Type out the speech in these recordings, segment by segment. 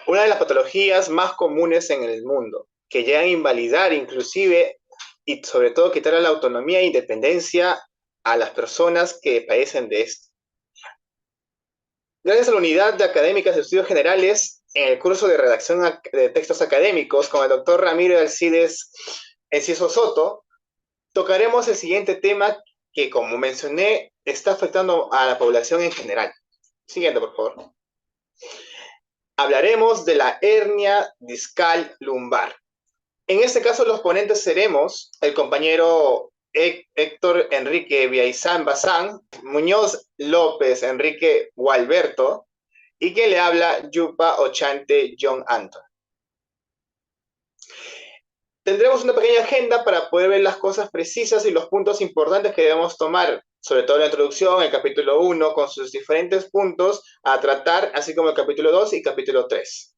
Una de las patologías más comunes en el mundo, que llegan a invalidar inclusive y sobre todo quitar la autonomía e independencia a las personas que padecen de esto. Gracias a la Unidad de Académicas de Estudios Generales, en el curso de redacción de textos académicos con el doctor Ramiro Alcides Enciso Soto, tocaremos el siguiente tema que, como mencioné, está afectando a la población en general. Siguiente, por favor. Hablaremos de la hernia discal lumbar. En este caso, los ponentes seremos el compañero Héctor Enrique Viaizán Bazán, Muñoz López Enrique Gualberto, y que le habla Yupa Ochante John Anton. Tendremos una pequeña agenda para poder ver las cosas precisas y los puntos importantes que debemos tomar, sobre todo la introducción, el capítulo 1, con sus diferentes puntos a tratar, así como el capítulo 2 y capítulo 3.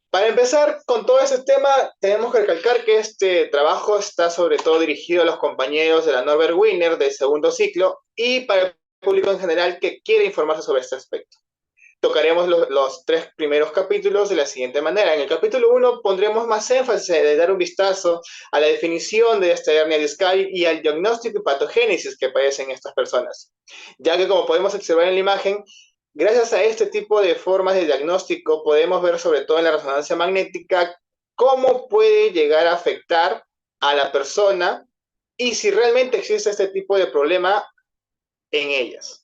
Para empezar con todo este tema, tenemos que recalcar que este trabajo está sobre todo dirigido a los compañeros de la Norbert Wiener del segundo ciclo y para el público en general que quiere informarse sobre este aspecto. Tocaremos los 3 primeros capítulos de la siguiente manera. En el capítulo 1 pondremos más énfasis de dar un vistazo a la definición de esta hernia discal y al diagnóstico y patogénesis que padecen estas personas, ya que como podemos observar en la imagen, gracias a este tipo de formas de diagnóstico podemos ver sobre todo en la resonancia magnética cómo puede llegar a afectar a la persona y si realmente existe este tipo de problema en ellas.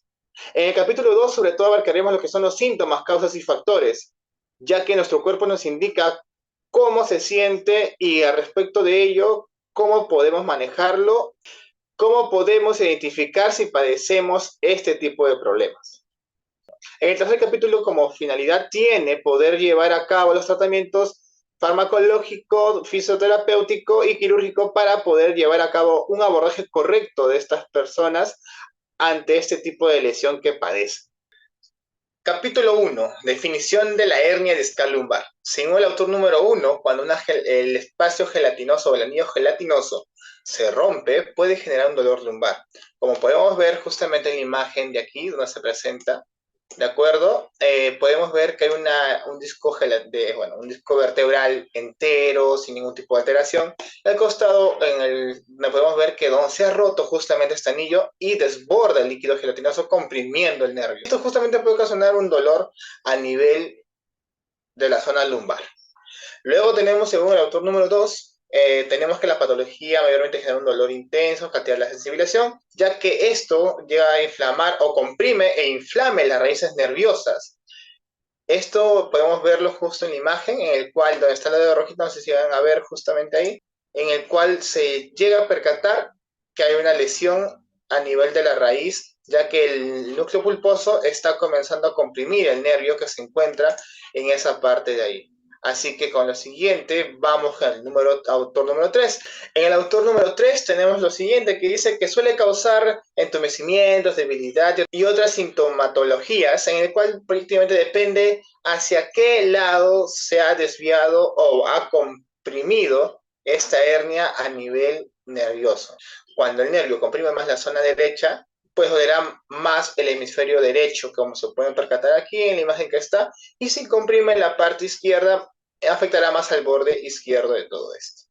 En el capítulo 2, sobre todo, abarcaremos lo que son los síntomas, causas y factores, ya que nuestro cuerpo nos indica cómo se siente y al respecto de ello, cómo podemos manejarlo, cómo podemos identificar si padecemos este tipo de problemas. En el tercer capítulo, como finalidad, tiene poder llevar a cabo los tratamientos farmacológico, fisioterapéutico y quirúrgico para poder llevar a cabo un abordaje correcto de estas personas ante este tipo de lesión que padecen. Capítulo 1. Definición de la hernia discal lumbar. Según el autor número 1, cuando el espacio gelatinoso o el anillo gelatinoso se rompe, puede generar un dolor lumbar. Como podemos ver justamente en la imagen de aquí, donde se presenta, ¿de acuerdo? Podemos ver que hay un disco un disco vertebral entero, sin ningún tipo de alteración. Al costado, podemos ver que donde se ha roto justamente este anillo y desborda el líquido gelatinoso comprimiendo el nervio. Esto justamente puede ocasionar un dolor a nivel de la zona lumbar. Luego tenemos, según el autor número 2, tenemos que la patología mayormente genera un dolor intenso, castigar la sensibilización, ya que esto llega a inflamar o comprime e inflame las raíces nerviosas. Esto podemos verlo justo en la imagen, en el cual, donde está la dedo rojito, no sé si van a ver justamente ahí, en el cual se llega a percatar que hay una lesión a nivel de la raíz, ya que el núcleo pulposo está comenzando a comprimir el nervio que se encuentra en esa parte de ahí. Así que con lo siguiente vamos al autor número 3. En el autor número 3 tenemos lo siguiente que dice que suele causar entumecimientos, debilidad y otras sintomatologías en el cual prácticamente depende hacia qué lado se ha desviado o ha comprimido esta hernia a nivel nervioso. Cuando el nervio comprime más la zona derecha, pues joderá más el hemisferio derecho, como se pueden percatar aquí en la imagen que está, y si comprime la parte izquierda, afectará más al borde izquierdo de todo esto.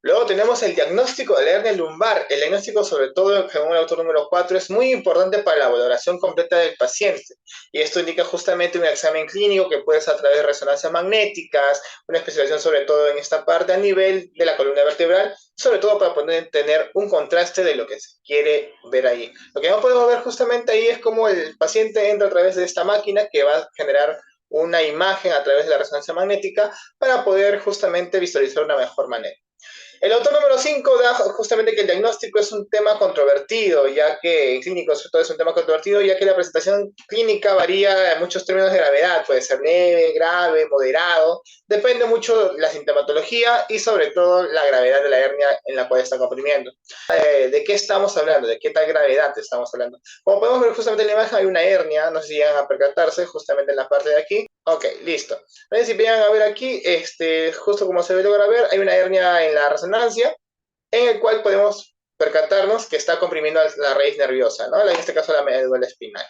Luego tenemos el diagnóstico de la hernia lumbar. El diagnóstico, sobre todo, según el autor número 4, es muy importante para la valoración completa del paciente. Y esto indica justamente un examen clínico que puede ser a través de resonancias magnéticas, una especialización sobre todo en esta parte a nivel de la columna vertebral, sobre todo para poder tener un contraste de lo que se quiere ver ahí. Lo que no podemos ver justamente ahí es cómo el paciente entra a través de esta máquina que va a generar una imagen a través de la resonancia magnética para poder justamente visualizar de una mejor manera. El autor número 5 da justamente que el diagnóstico es un tema controvertido, ya que clínico sobre todo es un tema controvertido, ya que la presentación clínica varía en muchos términos de gravedad, puede ser leve, grave, moderado, depende mucho de la sintomatología y sobre todo la gravedad de la hernia en la cual está comprimiendo. ¿De qué estamos hablando? ¿De qué tal gravedad estamos hablando? Como podemos ver justamente en la imagen hay una hernia, no sé si llegan a percatarse justamente en la parte de aquí. Ok, listo. Si llegan a ver aquí, justo como se logra ver, hay una hernia en la resonancia, en el cual podemos percatarnos que está comprimiendo la raíz nerviosa, ¿no? En este caso la médula espinal.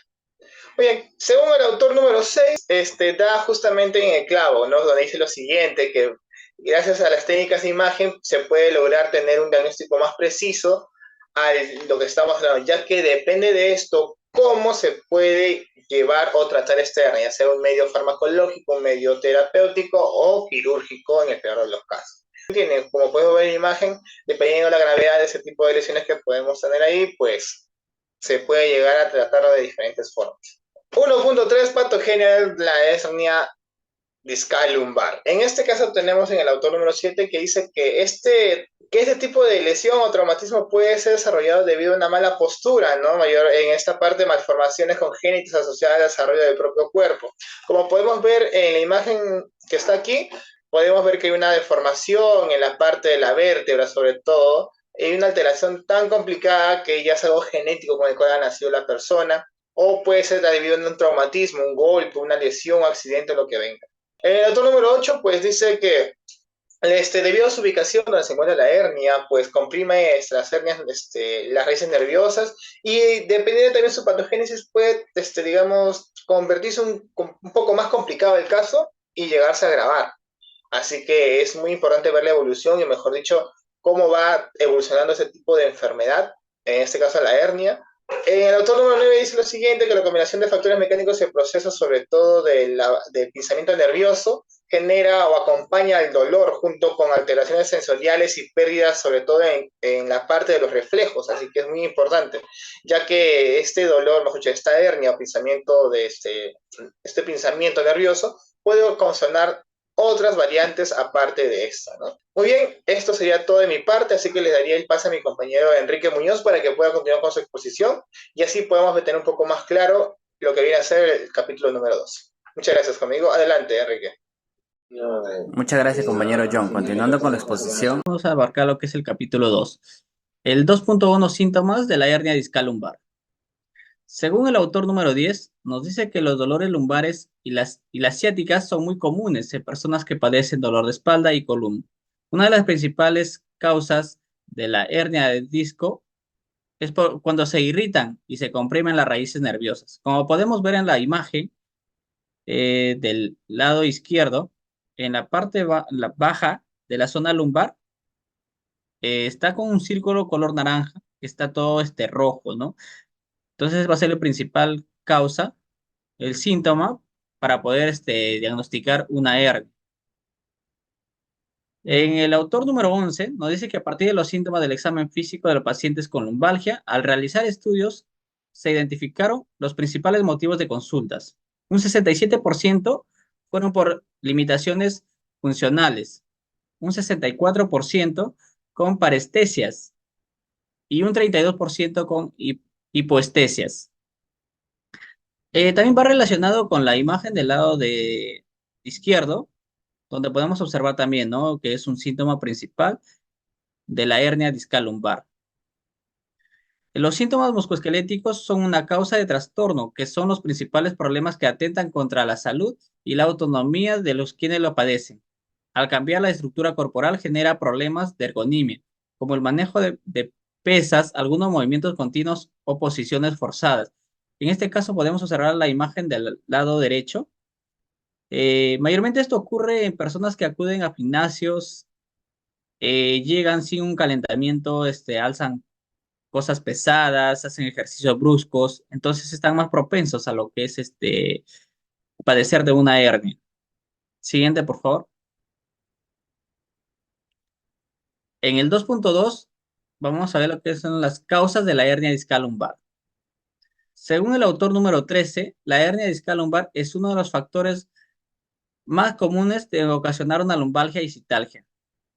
Bien, según el autor número 6, da justamente en el clavo, ¿no? Donde dice lo siguiente, que gracias a las técnicas de imagen se puede lograr tener un diagnóstico más preciso a lo que estamos hablando, ya que depende de esto cómo se puede llevar o tratar esta hernia, ya sea un medio farmacológico, un medio terapéutico o quirúrgico en el peor de los casos. Tiene, como podemos ver en la imagen, dependiendo de la gravedad de ese tipo de lesiones que podemos tener ahí, pues se puede llegar a tratarlo de diferentes formas. 1.3 patogenia la hernia discal lumbar. En este caso tenemos en el autor número 7 que dice que este tipo de lesión o traumatismo puede ser desarrollado debido a una mala postura, ¿no? Mayor en esta parte, malformaciones congénitas asociadas al desarrollo del propio cuerpo. Como podemos ver en la imagen que está aquí, podemos ver que hay una deformación en la parte de la vértebra, sobre todo, y una alteración tan complicada que ya es algo genético con el cual ha nacido la persona, o puede ser debido a un traumatismo, un golpe, una lesión, un accidente, lo que venga. El autor número 8 pues dice que debido a su ubicación donde se encuentra la hernia, pues comprime las hernias, las raíces nerviosas y dependiendo también de su patogénesis puede, digamos, convertirse un poco más complicado el caso y llegarse a agravar. Así que es muy importante ver la evolución y, mejor dicho, cómo va evolucionando ese tipo de enfermedad, en este caso la hernia. El autor número 9 dice lo siguiente, que la combinación de factores mecánicos y procesos, sobre todo del pensamiento nervioso, genera o acompaña el dolor junto con alteraciones sensoriales y pérdidas, sobre todo en la parte de los reflejos. Así que es muy importante, ya que este dolor, mejor dicho, esta hernia o pensamiento de este pensamiento nervioso puede ocasionar otras variantes aparte de esta, ¿no? Muy bien, esto sería todo de mi parte, así que le daría el pase a mi compañero Enrique Muñoz para que pueda continuar con su exposición y así podemos tener un poco más claro lo que viene a ser el capítulo número 2. Muchas gracias conmigo. Adelante, Enrique. Muchas gracias, compañero John. Continuando con la exposición, vamos a abarcar lo que es el capítulo 2. El 2.1, síntomas de la hernia discal lumbar. Según el autor número 10, nos dice que los dolores lumbares y las ciáticas son muy comunes en personas que padecen dolor de espalda y columna. Una de las principales causas de la hernia de disco es cuando se irritan y se comprimen las raíces nerviosas. Como podemos ver en la imagen del lado izquierdo, en la parte la baja de la zona lumbar, está con un círculo color naranja, que está todo rojo, ¿no? Entonces va a ser la principal causa, el síntoma, para poder diagnosticar una hernia. En el autor número 11 nos dice que a partir de los síntomas del examen físico de los pacientes con lumbalgia, al realizar estudios, se identificaron los principales motivos de consultas. Un 67% fueron por limitaciones funcionales, un 64% con parestesias y un 32% con hipoestesias. También va relacionado con la imagen del lado de izquierdo, donde podemos observar también, ¿no? Que es un síntoma principal de la hernia discal lumbar. Los síntomas musculoesqueléticos son una causa de trastorno, que son los principales problemas que atentan contra la salud y la autonomía de los quienes lo padecen. Al cambiar la estructura corporal genera problemas de ergonimia, como el manejo de pesas, algunos movimientos continuos o posiciones forzadas. En este caso podemos observar la imagen del lado derecho. Mayormente esto ocurre en personas que acuden a gimnasios, llegan sin un calentamiento, alzan cosas pesadas, hacen ejercicios bruscos, entonces están más propensos a lo que es padecer de una hernia. Siguiente, por favor. En el 2.2 vamos a ver lo que son las causas de la hernia discal lumbar. Según el autor número 13, la hernia discal lumbar es uno de los factores más comunes de ocasionar una lumbalgia y citalgia.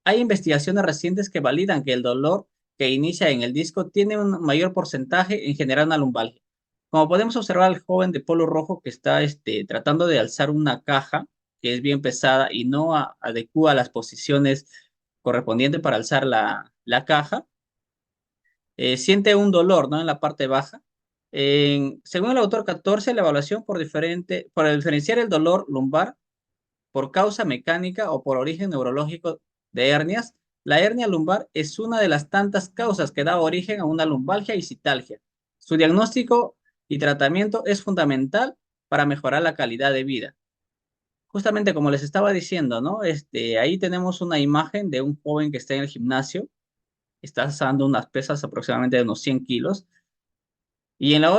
Hay investigaciones recientes que validan que el dolor que inicia en el disco tiene un mayor porcentaje en generar una lumbalgia. Como podemos observar al joven de polo rojo que está tratando de alzar una caja que es bien pesada y no adecua a las posiciones correspondientes para alzar la caja, siente un dolor, ¿no? En la parte baja. Según el autor 14, la evaluación por diferenciar el dolor lumbar por causa mecánica o por origen neurológico de hernias, la hernia lumbar es una de las tantas causas que da origen a una lumbalgia y citalgia. Su diagnóstico y tratamiento es fundamental para mejorar la calidad de vida. Justamente como les estaba diciendo, ¿no? Ahí tenemos una imagen de un joven que está en el gimnasio, está alzando unas pesas aproximadamente de unos 100 kilos, y en la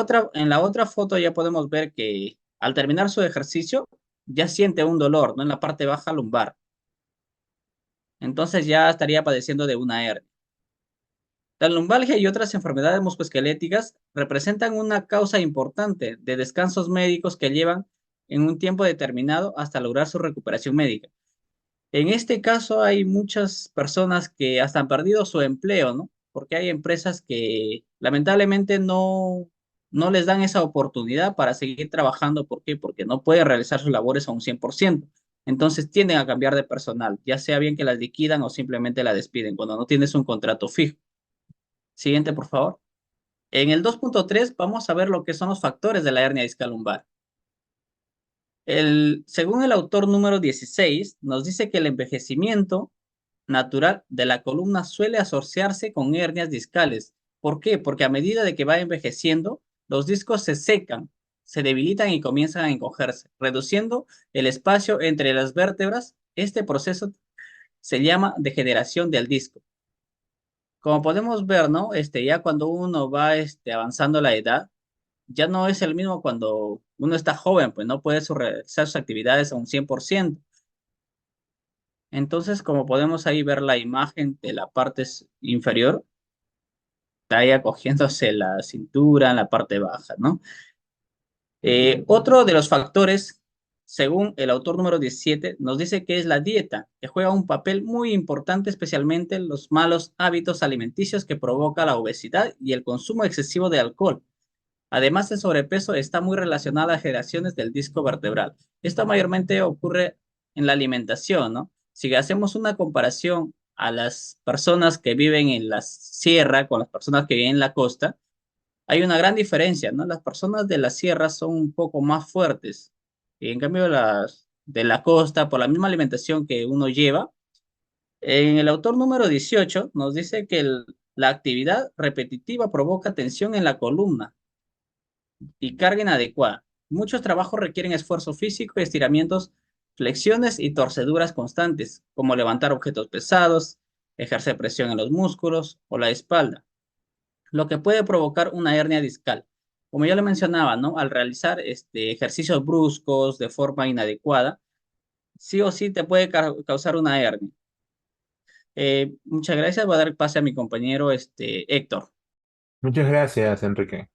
otra foto ya podemos ver que al terminar su ejercicio ya siente un dolor, ¿no? En la parte baja lumbar. Entonces ya estaría padeciendo de una hernia. La lumbalgia y otras enfermedades musculoesqueléticas representan una causa importante de descansos médicos que llevan en un tiempo determinado hasta lograr su recuperación médica. En este caso hay muchas personas que hasta han perdido su empleo, ¿no? Porque hay empresas que lamentablemente no les dan esa oportunidad para seguir trabajando. ¿Por qué? Porque no pueden realizar sus labores a un 100%. Entonces tienden a cambiar de personal, ya sea bien que las liquidan o simplemente la despiden cuando no tienes un contrato fijo. Siguiente, por favor. En el 2.3 vamos a ver lo que son los factores de la hernia discal lumbar. Según el autor número 16, nos dice que el envejecimiento natural de la columna suele asociarse con hernias discales. ¿Por qué? Porque a medida de que va envejeciendo, los discos se secan, se debilitan y comienzan a encogerse, reduciendo el espacio entre las vértebras. Este proceso se llama degeneración del disco. Como podemos ver, ¿no? Ya cuando uno va avanzando la edad, ya no es el mismo cuando uno está joven, pues no puede realizar sus actividades a un 100%. Entonces, como podemos ahí ver la imagen de la parte inferior, está ahí acogiéndose la cintura en la parte baja, ¿no? Otro de los factores, según el autor número 17, nos dice que es la dieta, que juega un papel muy importante, especialmente en los malos hábitos alimenticios que provoca la obesidad y el consumo excesivo de alcohol. Además, el sobrepeso está muy relacionado a las generaciones del disco vertebral. Esto mayormente ocurre en la alimentación, ¿no? Si hacemos una comparación a las personas que viven en la sierra con las personas que viven en la costa, hay una gran diferencia, ¿no? Las personas de la sierra son un poco más fuertes. Y en cambio, las de la costa, por la misma alimentación que uno lleva, en el autor número 18 nos dice que la actividad repetitiva provoca tensión en la columna y carga inadecuada. Muchos trabajos requieren esfuerzo físico y estiramientos, flexiones y torceduras constantes, como levantar objetos pesados, ejercer presión en los músculos o la espalda, lo que puede provocar una hernia discal. Como ya lo mencionaba, ¿no? Al realizar ejercicios bruscos de forma inadecuada, sí o sí te puede causar una hernia. Muchas gracias. Voy a dar pase a mi compañero Héctor. Muchas gracias, Enrique.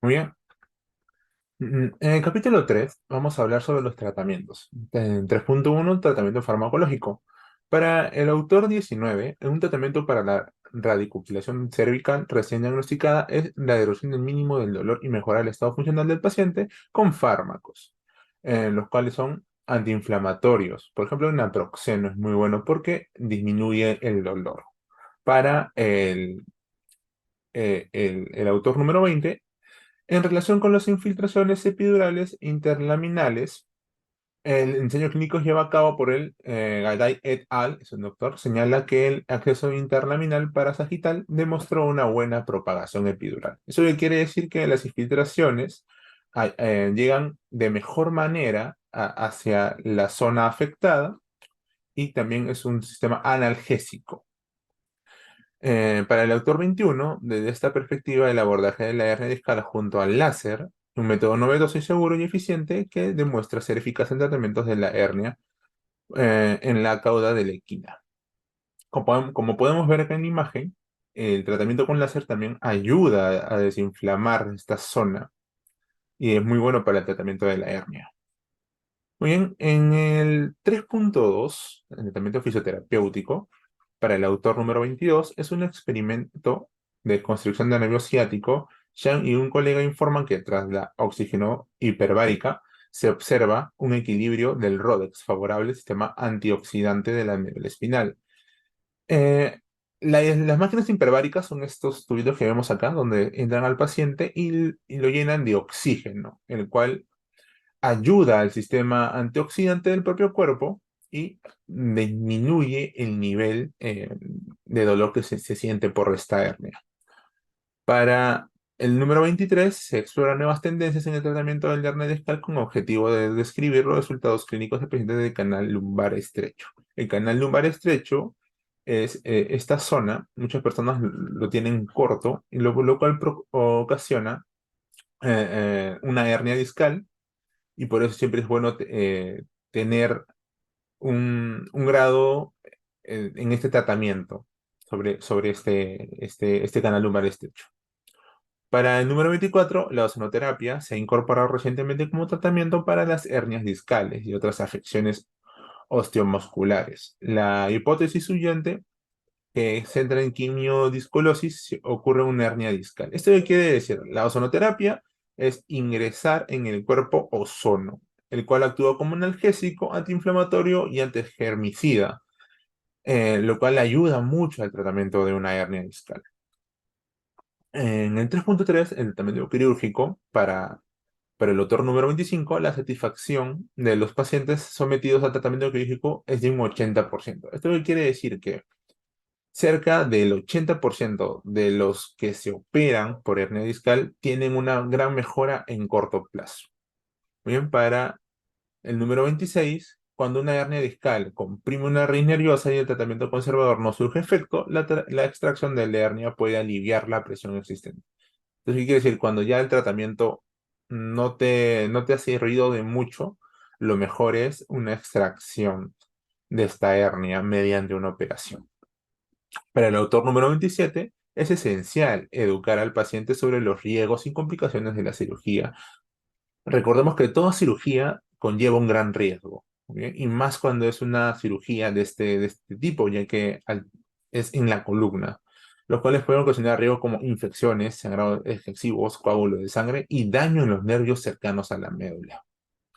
Muy bien. En el capítulo 3 vamos a hablar sobre los tratamientos. En 3.1, tratamiento farmacológico. Para el autor 19, un tratamiento para la radiculización cervical recién diagnosticada es la reducción del mínimo del dolor y mejorar el estado funcional del paciente con fármacos, los cuales son antiinflamatorios. Por ejemplo, el naproxeno es muy bueno porque disminuye el dolor. Para el autor número 20, en relación con las infiltraciones epidurales interlaminales, el ensayo clínico lleva a cabo por el Gaday et al., es un doctor, señala que el acceso interlaminal parasagital demostró una buena propagación epidural. Eso quiere decir que las infiltraciones llegan de mejor manera hacia la zona afectada y también es un sistema analgésico. Para el autor 21, desde esta perspectiva, el abordaje de la hernia discal junto al láser, un método novedoso y seguro y eficiente que demuestra ser eficaz en tratamientos de la hernia en la cauda de la equina. Como podemos ver acá en la imagen, el tratamiento con láser también ayuda a desinflamar esta zona y es muy bueno para el tratamiento de la hernia. Muy bien, en el 3.2, el tratamiento fisioterapéutico, para el autor número 22, es un experimento de construcción del nervio ciático. Zhang y un colega informan que tras la oxígeno hiperbárica se observa un equilibrio del RODEX favorable al sistema antioxidante de la médula espinal. Las máquinas hiperbáricas son estos tubitos que vemos acá, donde entran al paciente y lo llenan de oxígeno, el cual ayuda al sistema antioxidante del propio cuerpo y disminuye el nivel de dolor que se siente por esta hernia. Para El número 23 se exploran nuevas tendencias en el tratamiento del hernia discal con objetivo de describir los resultados clínicos de pacientes del canal lumbar estrecho. El canal lumbar estrecho es esta zona, muchas personas lo tienen corto, y lo cual ocasiona una hernia discal, y por eso siempre es bueno tener un grado en este tratamiento sobre este canal lumbar estrecho. Para el número 24, la ozonoterapia se ha incorporado recientemente como tratamiento para las hernias discales y otras afecciones osteomusculares. La hipótesis siguiente, que se centra en quimiodiscolosis, si ocurre una hernia discal. ¿Esto qué quiere decir? La ozonoterapia es ingresar en el cuerpo ozono, el cual actúa como analgésico, antiinflamatorio y antigermicida, lo cual ayuda mucho al tratamiento de una hernia discal. En el 3.3, el tratamiento quirúrgico para el autor número 25, la satisfacción de los pacientes sometidos al tratamiento quirúrgico es de un 80%. ¿Esto qué quiere decir? Que cerca del 80% de los que se operan por hernia discal tienen una gran mejora en corto plazo. Bien, para el número 26, cuando una hernia discal comprime una raíz nerviosa y el tratamiento conservador no surge efecto, la extracción de la hernia puede aliviar la presión existente. Entonces, ¿qué quiere decir? Cuando ya el tratamiento no te ha servido de mucho, lo mejor es una extracción de esta hernia mediante una operación. Para el autor número 27, es esencial educar al paciente sobre los riesgos y complicaciones de la cirugía. Recordemos que toda cirugía conlleva un gran riesgo, ¿bien? Y más cuando es una cirugía de este tipo, ya que es en la columna, los cuales pueden ocasionar riesgos como infecciones, sangrados excesivos, coágulos de sangre y daño en los nervios cercanos a la médula.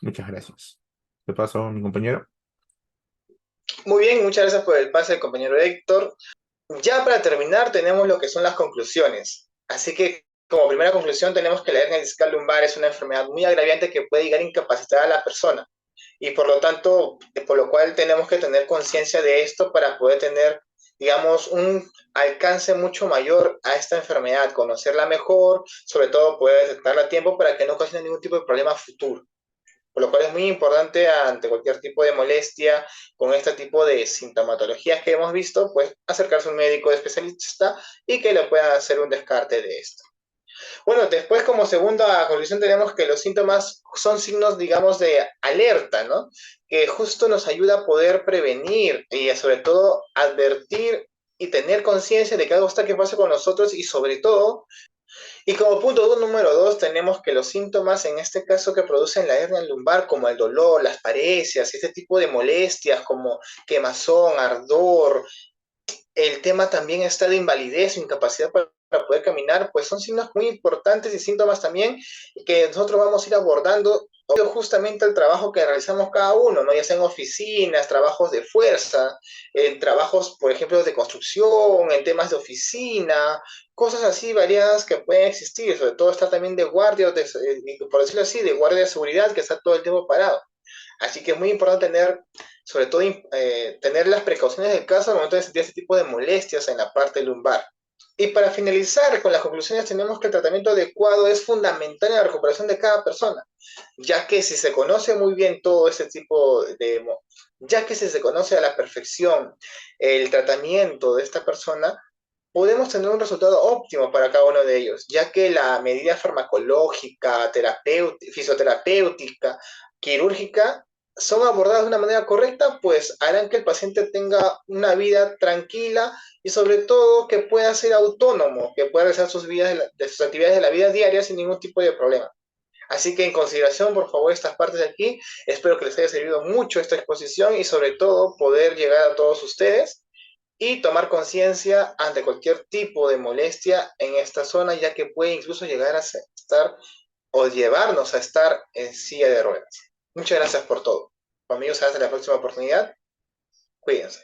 Muchas gracias. ¿Qué pasó, mi compañero? Muy bien, muchas gracias por el pase, compañero Héctor. Ya para terminar tenemos lo que son las conclusiones. Así que como primera conclusión tenemos que la hernia discal lumbar es una enfermedad muy agraviante que puede llegar a incapacitar a la persona y por lo tanto, por lo cual tenemos que tener conciencia de esto para poder tener, digamos, un alcance mucho mayor a esta enfermedad, conocerla mejor, sobre todo poder detectarla a tiempo para que no ocasione ningún tipo de problema futuro. Por lo cual es muy importante ante cualquier tipo de molestia con este tipo de sintomatologías que hemos visto, pues acercarse a un médico especialista y que le pueda hacer un descarte de esto. Bueno, después como segunda conclusión tenemos que los síntomas son signos, digamos, de alerta, ¿no? Que justo nos ayuda a poder prevenir y sobre todo advertir y tener conciencia de que algo está que pasa con nosotros y sobre todo y como punto número dos, tenemos que los síntomas, en este caso que producen la hernia lumbar, como el dolor, las parecias, este tipo de molestias como quemazón, ardor, el tema también está de invalidez o incapacidad para poder caminar, pues son signos muy importantes y síntomas también que nosotros vamos a ir abordando justamente el trabajo que realizamos cada uno, ¿no? Ya sea en oficinas, trabajos de fuerza, en trabajos, por ejemplo, de construcción, en temas de oficina, cosas así variadas que pueden existir, sobre todo está también de guardia, por decirlo así, de guardia de seguridad que está todo el tiempo parado. Así que es muy importante tener, sobre todo, tener las precauciones del caso al momento de sentir este tipo de molestias en la parte lumbar. Y para finalizar con las conclusiones, tenemos que el tratamiento adecuado es fundamental en la recuperación de cada persona, ya que si se conoce muy bien todo este tipo de, ya que si se conoce a la perfección el tratamiento de esta persona, podemos tener un resultado óptimo para cada uno de ellos, ya que la medida farmacológica, fisioterapéutica, quirúrgica, son abordadas de una manera correcta, pues harán que el paciente tenga una vida tranquila y sobre todo que pueda ser autónomo, que pueda realizar sus actividades de la vida diaria sin ningún tipo de problema. Así que en consideración, por favor, estas partes de aquí, espero que les haya servido mucho esta exposición y sobre todo poder llegar a todos ustedes y tomar conciencia ante cualquier tipo de molestia en esta zona, ya que puede incluso llegar a estar o llevarnos a estar en silla de ruedas. Muchas gracias por todo. Amigos, hasta la próxima oportunidad. Cuídense.